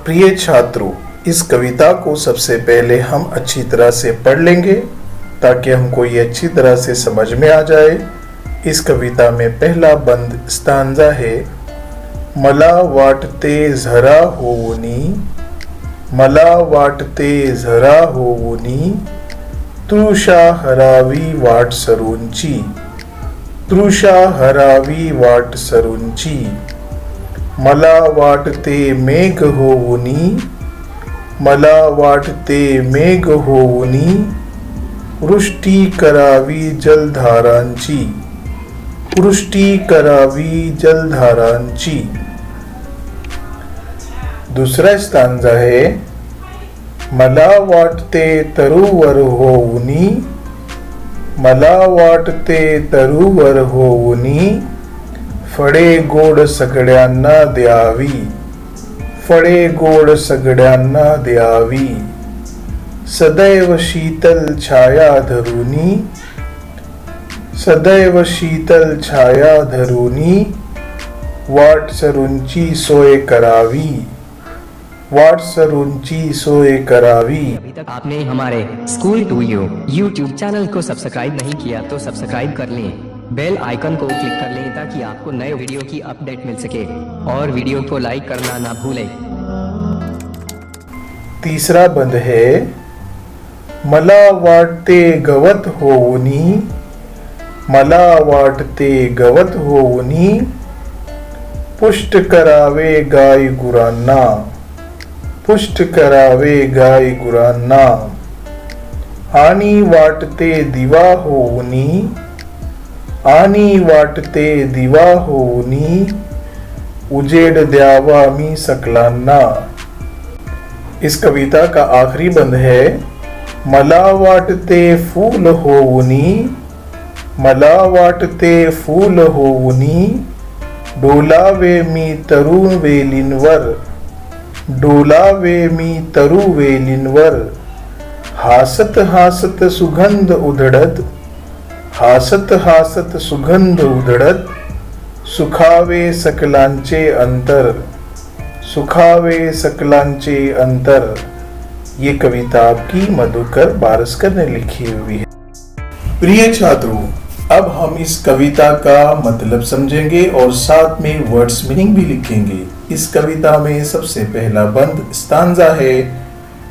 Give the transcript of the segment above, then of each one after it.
प्रिय छात्रों, इस कविता को सबसे पहले हम अच्छी तरह से पढ़ लेंगे ताकि हमको ये अच्छी तरह से समझ में आ जाए। इस कविता में पहला बंद स्टांजा है, मला वाटते झरा होऊनी, मला वाटते झरा होऊनी, तृषा हरावी वाट सरूंची, तृषा हरावी वाट सरूंची, मला वाटते मेघ होऊनी, मला वाटते मेघ होऊनी, वृष्टी करावी जलधारांची, वृष्टी करावी जलधारांची। दूसरा स्टांजा है, मला वाटते तरुवर होऊनी, मला वाटते तरुवर होऊनी, फळे गोड सगळ्यांना द्यावी, फळे गोड सगळ्यांना द्यावी, सदैव शीतल छाया धरुनी, सदैव शीतल छाया धरुनी, वाट सरूंची सोय करावी, वाट सरूंची सोय करावी। अभी तक आपने हमारे school to you YouTube channel को सब्सक्राइब नहीं किया तो सब्सक्राइब कर लें, बेल आइकन को क्लिक कर लें ताकि आपको नए वीडियो की अपडेट मिल सके और वीडियो को लाइक करना ना भूलें। तीसरा बंद है, मला वाटते गवत होऊनी, मला वाटते गवत होऊनी, पुष्ट करावे गाय गुरांना, पुष्ट करावे गाय गुरांना, आणि वाटते दिवा होऊनी, आणि वाटते दिवा होऊनी, उजेड द्यावा मी सकलांना। इस कविता का आखिरी बंद है, मला वाटते फूल होऊनी, मला वाटते फूल होऊनी, डोलावे मी तरुण वेलींवर, डोलावे मी तरु वेलींवर, हासत हासत सुगंध उधळत, हासत हासत सुगंध उधळत, सुखावे सकलांचे अंतर, सुखावे सकलांचे अंतर। ये कविता आपकी मधुकर बारस्कर ने लिखी हुई है। प्रिय छात्रों, अब हम इस कविता का मतलब समझेंगे और साथ में वर्ड्स मीनिंग भी लिखेंगे। इस कविता में सबसे पहला बंद स्टांजा है,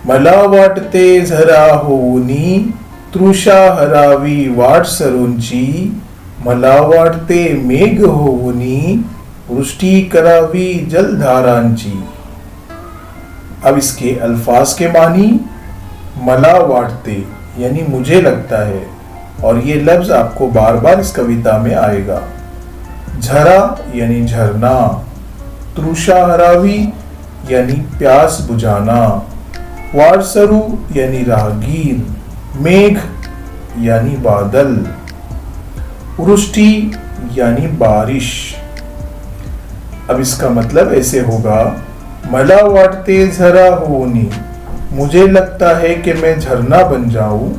मला वाटते झरा होऊनी, तृषा हरावी वाट सरूंची, मला वाटते मेघ होऊनी, वृष्टि करावी जलधारांची। अब इसके अल्फाज के मानी, मला वाटते यानी मुझे लगता है, और ये लफ्ज आपको बार बार इस कविता में आएगा। झरा यानी झरना, तृषा हरावी यानी प्यास बुझाना, वाटसरू यानी राहगीर, मेघ यानी बादल, वृष्टि यानी बारिश। अब इसका मतलब ऐसे होगा, मला वाटते झरा होऊनी, मुझे लगता है कि मैं झरना बन जाऊं,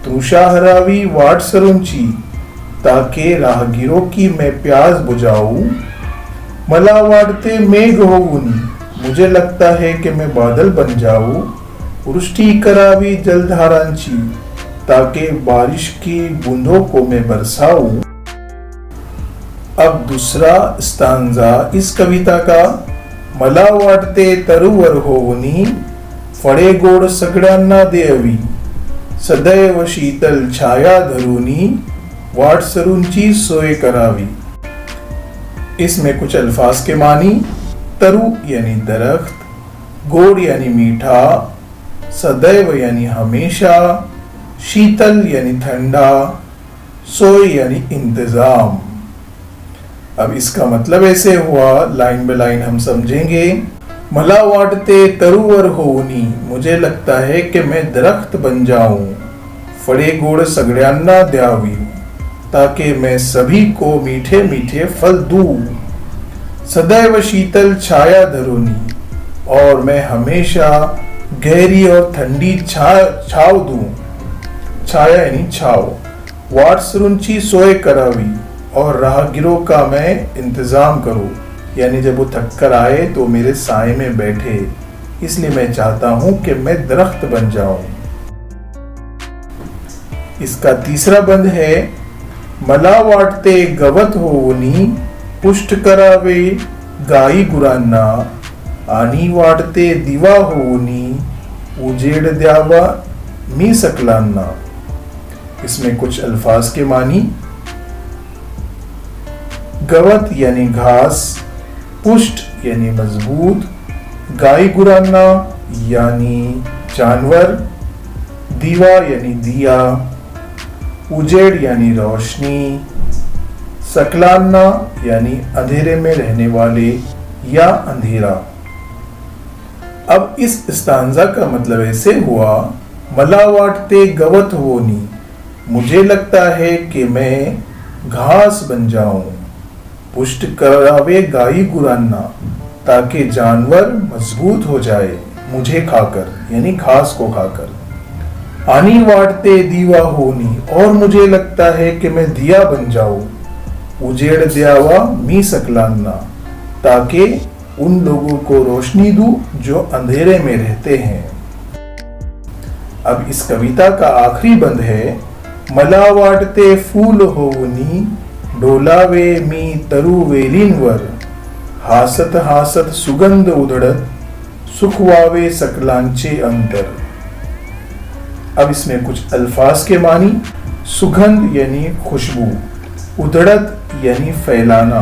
तृषा हरावी वाट सरूंची, ताकि राहगीरों की मैं प्यास बुझाऊं, मला वाटते मेघ होऊनी, मुझे लगता है कि मैं बादल बन जाऊं, वृष्टि करावी जलधारांची, ताकि बारिश की बूंदों को मैं बरसाऊं। अब दूसरा स्टांजा इस कविता का, मला वाटते तरुवर होऊनी, फळे गोड सगळ्यांना द्यावी, सदैव शीतल छाया धरुनी, वाट सरूंची सोय करावी। इसमें कुछ अल्फाज के मानी, तरु यानी दरख्त, गोड यानी मीठा, सदैव यानी हमेशा, शीतल यानी ठंडा, सोय यानी इंतजाम। अब इसका मतलब ऐसे हुआ, लाइन बाय लाइन हम समझेंगे। मला वाटते तरुवर होऊनी, मुझे लगता है कि मैं दरख्त बन जाऊं, फळे गोड सगळ्यांना द्यावी, ताकि मैं सभी को मीठे मीठे फल दूं, सदैव शीतल छाया धरुनी, और मैं हमेशा गहरी और ठंडी छाव दूं, छाया यानी छाव, वाट सरूंची सोय करावी, और राहगीरों का मैं इंतजाम करूं, यानी जब वो थक कर आए तो मेरे साए में बैठे। इसलिए मैं चाहता हूं कि मैं दरख्त बन जाऊं। इसका तीसरा बंद है, मला वाटते गवत होऊनी पुष्ट करावे गाई गुरांना, आणि वाटते दिवा होऊनी उजेड द्यावा मी सकलांना। इसमें कुछ अल्फाज के मानी, गवत यानी घास, पुष्ट यानी मजबूत, गाय गुरांना यानी जानवर, दीवा यानी दिया, उजेड़ यानी रोशनी, सकलाना यानी अंधेरे में रहने वाले या अंधेरा। अब इस स्तांजा का मतलब ऐसे हुआ, मला वाटते गवत होनी, मुझे लगता है कि मैं घास बन जाऊं, पुष्ट करावे गाई गुरांना, ताकि जानवर मजबूत हो जाए मुझे खाकर, यानी घास को खाकर। आनी वाटते दीवा होनी, और मुझे लगता है कि मैं दिया बन जाऊं, उजेड़ द्यावा मी सकलांना, ताकि उन लोगों को रोशनी दूं जो अंधेरे में रहते हैं। अब इस कविता का आखिरी बंद है, मला वाटते फूल होऊनी डोलावे मी तरु वेलींवर, हासत हासत सुगंध उधळत सुखवावे सकलांचे अंतर। अब इसमें कुछ अल्फाज के मानी, सुगंध यानी खुशबू, उधड़त यानी फैलाना,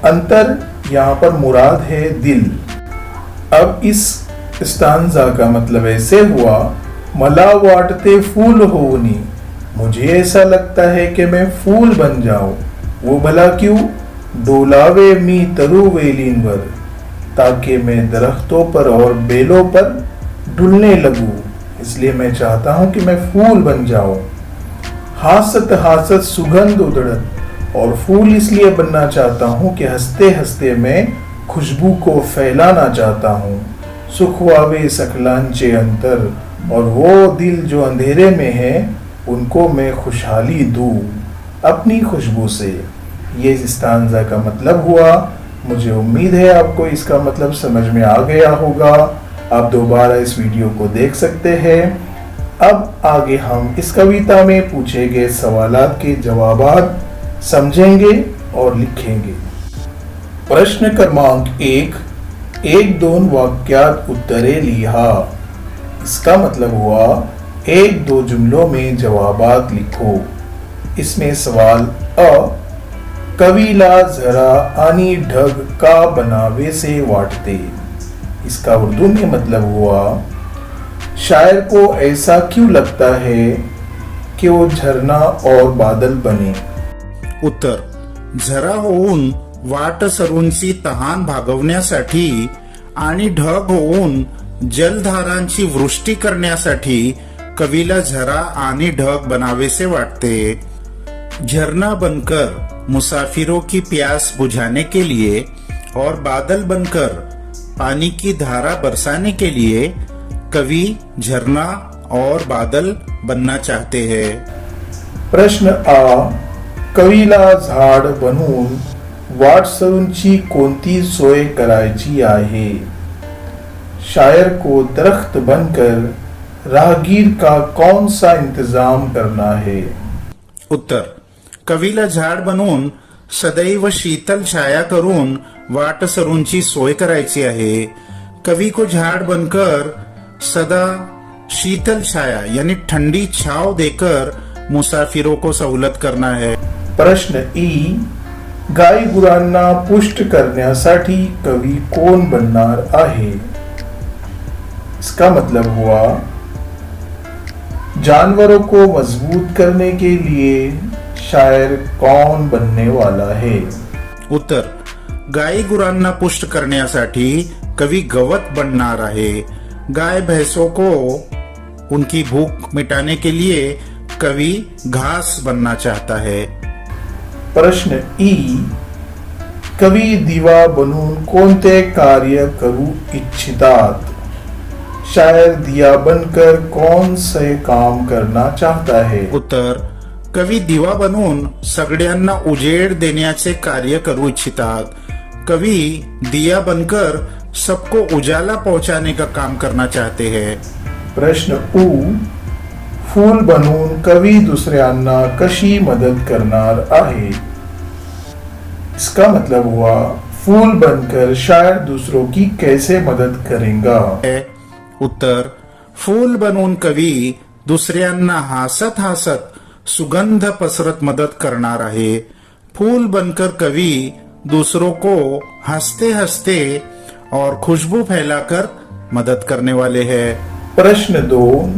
अंतर यहां पर मुराद है दिल। अब इस स्टांजा का मतलब ऐसे हुआ, मला वाटते फूल होनी, मुझे ऐसा लगता है कि मैं फूल बन जाऊं, वो भला क्यों, डोलावे मी तरु वेलीनवर, ताकि मैं दरख्तों पर और बेलों पर डुलने लगूं, इसलिए मैं चाहता हूं कि मैं फूल बन जाऊं। हासत हासत सुगंध उधड़त, और फूल इसलिए बनना चाहता हूं कि हंसते हंसते मैं खुशबू को फैलाना चाहता हूं। सुखवावे सकलांचे अंतर, और वो दिल जो अंधेरे में है उनको मैं खुशहाली दूं अपनी खुशबू से। ये स्टांजा का मतलब हुआ। मुझे उम्मीद है आपको इसका मतलब समझ में आ गया होगा। आप दोबारा इस वीडियो को देख सकते हैं। अब आगे हम इस कविता में पूछे गए सवालात के जवाबात समझेंगे और लिखेंगे। प्रश्न क्रमांक 1, 1-2 वाक्यात उत्तरे लिहा। इसका मतलब हुआ 1-2 जुमलों में जवाबात लिखो। इसमें सवाल अ, कविला जरा आनी ढग का बनावे से वाटते। इसका उर्दू में मतलब हुआ, शायर को ऐसा क्यों लगता है कि वो झरना और बादल बने। उत्तर, झरा होऊन वाट सरूंची तहान भागवण्यासाठी आणि ढग होऊन जलधारांची वृष्टी करण्यासाठी कवीला झरा आणि ढग बनावेसे वाटते। झरना बनकर मुसाफिरों की प्यास बुझाने के लिए और बादल बनकर पानी की धारा बरसाने के लिए कवि झरना और बादल बनना चाहते हैं। प्रश्न आ, कवीला झाड बनवून वाटसरूंची कोणती सोय करायची आहे। शायर को दरख्त बनकर राहगीर का कौन सा इंतजाम करना है। उत्तर, कवीला झाड बनवून सदैव शीतल छाया करून वाट सरूंची सोय करायची आहे। कवि को झाड़ बनकर सदा शीतल छाया यानी ठंडी छाव देकर मुसाफिरों को सहूलत करना है। प्रश्न ई, गाई गुरांना पुष्ट करण्यासाठी कवी कोण बनणार आहे। इसका मतलब हुआ, जानवरों को मजबूत करने के लिए शायर कौन बनने वाला है। उत्तर, गाई गुरांना पुष्ट करण्यासाठी कवी गवत बनणार आहे। गाय भैंसों को उनकी भूख मिटाने के लिए कवि घास बनना चाहता है। प्रश्न ई, कवी दिवा बनून कोणते कार्य करू इच्छितात। शायर दिया बनकर कौन से काम करना चाहता है। उत्तर, कवी दिवा बनवून सगळ्यांना उजेड देण्याचे कार्य करू इच्छितात। कवी दिया बनकर सबको उजाला पहुंचाने का काम करना चाहते हैं। प्रश्न उ, फूल बनून कवी दुसऱ्यांना कशी मदत करणार आहे? इसका मतलब हुआ फूल बनकर शायर दूसरों की कैसे मदद करेगा? उत्तर, फूल बनून कवी दुसऱ्यांना हसत हसत सुगंध पसरत मदत करणार आहे। फूल बनकर कवी दूसरों को हंसते हंसते और खुशबू फैलाकर मदद करने वाले हैं। प्रश्न 2,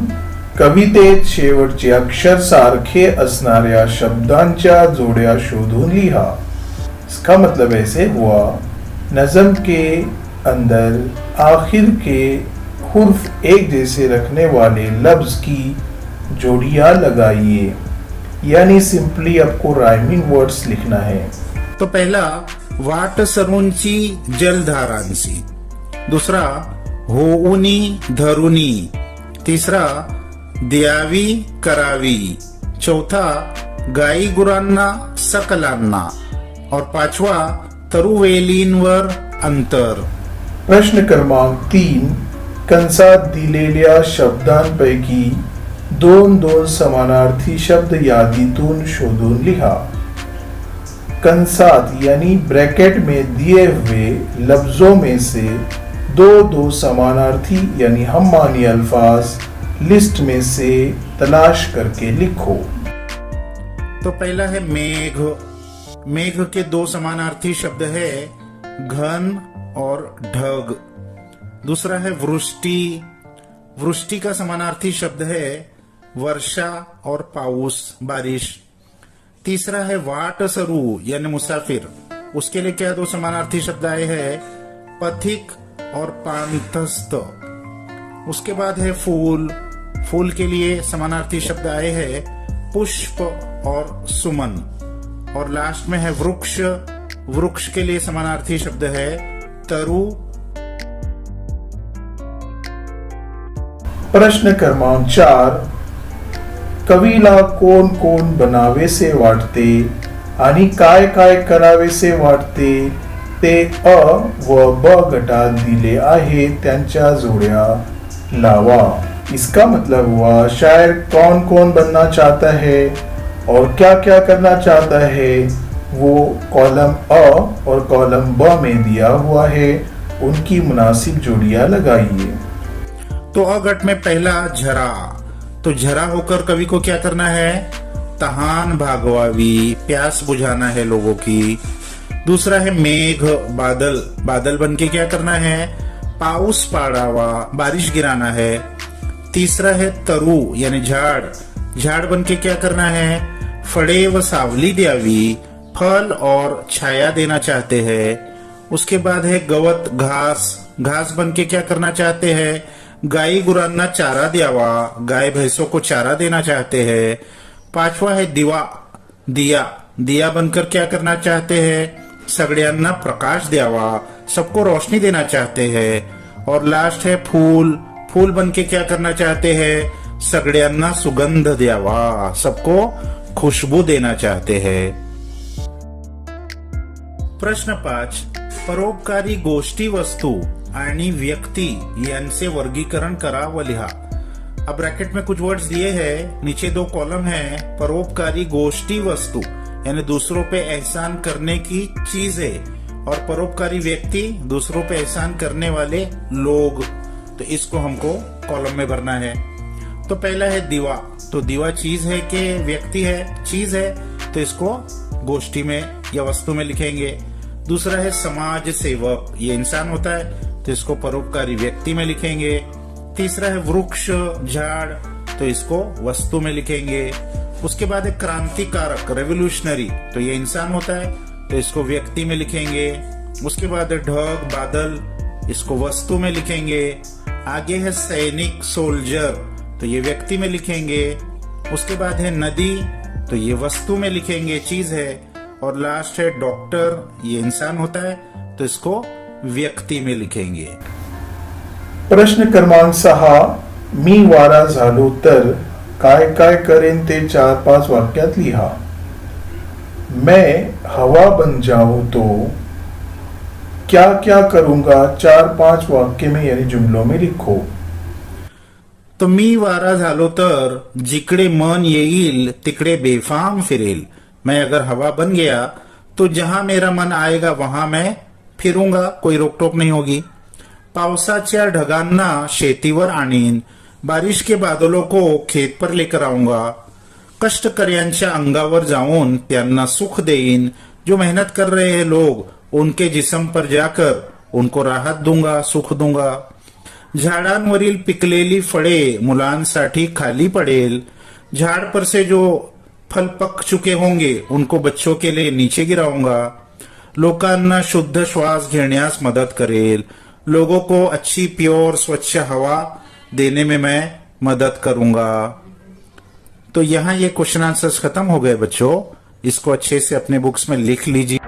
कवितेत शेवटचे अक्षर सारखे असणाऱ्या शब्दांच्या जोड्या शोधून लिहा। इसका मतलब ऐसे हुआ, नज़म के अंदर आखिर के हुर्फ एक जैसे रखने वाले लफ्ज की जोड़ियां लगाइए, यानी सिंपली आपको राइमिंग वर्ड्स लिखना है। तो पहला, वाट सरूंची जलधारांची। दूसरा, होऊनी धरुनी। तीसरा, द्यावी करावी। चौथा, गाई गुरांना सकलांना। और पाचवा, तरुवेलींवर अंतर। प्रश्न क्रमांक 3, कंसात दिलेल्या शब्दांपैकी दोन समानार्थी शब्द यादीतून शोधून लिहा। कंसात यानी ब्रैकेट में दिए हुए लफ्जों में से दो समानार्थी यानी हम मानी अल्फाज लिस्ट में से तलाश करके लिखो। तो पहला है मेघ। मेघ के दो समानार्थी शब्द है घन और ढग। दूसरा है वृष्टि। वृष्टि का समानार्थी शब्द है वर्षा और पाउस, बारिश। तीसरा है वाट सरू यानी मुसाफिर। उसके लिए क्या दो समानार्थी शब्द आए हैं, पथिक और पांथस्थ। उसके बाद है फूल। फूल के लिए समानार्थी शब्द आए हैं पुष्प और सुमन। और लास्ट में है वृक्ष। वृक्ष के लिए समानार्थी शब्द है तरु। प्रश्न क्रमांक 4, कवीला कोण कोण बनावेसे वाटते आणि काय काय करावेसे वाटते ते अ व ब गटात दिले आहे, त्यांच्या जोड्या लावा। इसका मतलब हुआ शायर कौन कौन बनना चाहता है और क्या क्या करना चाहता है, वो कॉलम अ और कॉलम ब में दिया हुआ है। उनकी मुनासिब जोड़ियां लगाइए। तो अ गट में पहला झरा। तो झरा होकर कवि को क्या करना है, तहान भागवावी, प्यास बुझाना है लोगों की। दूसरा है मेघ, बादल। बादल बन के क्या करना है, पाउस पाड़ावा, बारिश गिराना है। तीसरा है तरु यानी झाड़। झाड़ बन के क्या करना है, फड़े व सावली द्यावी, फल और छाया देना चाहते हैं। उसके बाद है गवत, घास। घास बन के क्या करना चाहते हैं, गाई गुरांना चारा द्यावा, गाय भैंसों को चारा देना चाहते हैं। पांचवा है दिवा, दिया। दिया बनकर क्या करना चाहते हैं, सगळ्यांना प्रकाश द्यावा, सबको रोशनी देना चाहते हैं। और लास्ट है फूल। फूल बन के क्या करना चाहते हैं, सगळ्यांना सुगंध द्यावा, सबको खुशबू देना चाहते हैं। प्रश्न 5, परोपकारी गोष्टी, वस्तू आणि व्यक्ति यांचे वर्गीकरण करा व लिहा। अब ब्रैकेट में कुछ वर्ड्स दिए हैं, नीचे दो कॉलम है, परोपकारी गोष्टी वस्तु यानी दूसरों पे एहसान करने की चीजें, और परोपकारी व्यक्ति दूसरों पे एहसान करने वाले लोग। तो इसको हमको कॉलम में भरना है। तो पहला है दीवा। तो दीवा चीज है कि व्यक्ति है, चीज है, तो इसको गोष्ठी में या वस्तु में लिखेंगे। दूसरा है समाज सेवक, ये इंसान होता है, तो इसको परोपकारी व्यक्ति में लिखेंगे। तीसरा है वृक्ष, झाड़, तो इसको वस्तु में लिखेंगे। उसके बाद है क्रांतिकारक, रेवोल्यूशनरी, तो ये इंसान होता है, तो इसको व्यक्ति में लिखेंगे। उसके बाद है ढग, बादल, इसको वस्तु में लिखेंगे। आगे है सैनिक, सोल्जर, तो ये व्यक्ति में लिखेंगे। उसके बाद है नदी, तो ये वस्तु में लिखेंगे, चीज है। और लास्ट है डॉक्टर, ये इंसान होता है, तो इसको व्यक्ति में लिखेंगे। प्रश्न क्रमांक 6, मी वारा झालो तर काय काय करेन ते 4-5 वाक्यात लिहा। मैं हवा बन जाऊं तो क्या क्या करूंगा 4-5 वाक्य में यानी जुमलों में लिखो। तर मी वारा झालो तर जिकडे मन येईल तिकडे बेफाम फिरेल। मैं अगर हवा बन गया तो जहां मेरा मन आएगा वहां मैं फिरूंगा, कोई रोकटोक नहीं होगी। पावसाच्या ढगांना शेतीवर आणीन, बारिश के बादलों को खेत पर लेकर आऊंगा। कष्टकर्यांच्या अंगावर जाऊन त्यांना सुख देईन, जो मेहनत कर रहे हैं लोग उनके जिस्म पर जाकर उनको राहत दूंगा, सुख दूंगा। झाडांवरील पिकलेली फळे मुलांसाठी खाली पडेल, झाड़ पर से जो फल पक चुके होंगे उनको बच्चों के लिए नीचे गिराऊंगा। लोकांना शुद्ध श्वास घेण्यास मदद करेल, लोगों को अच्छी प्योर स्वच्छ हवा देने में मैं मदद करूंगा। तो यहाँ ये क्वेश्चन आंसर्स खत्म हो गए बच्चों। इसको अच्छे से अपने बुक्स में लिख लीजिए।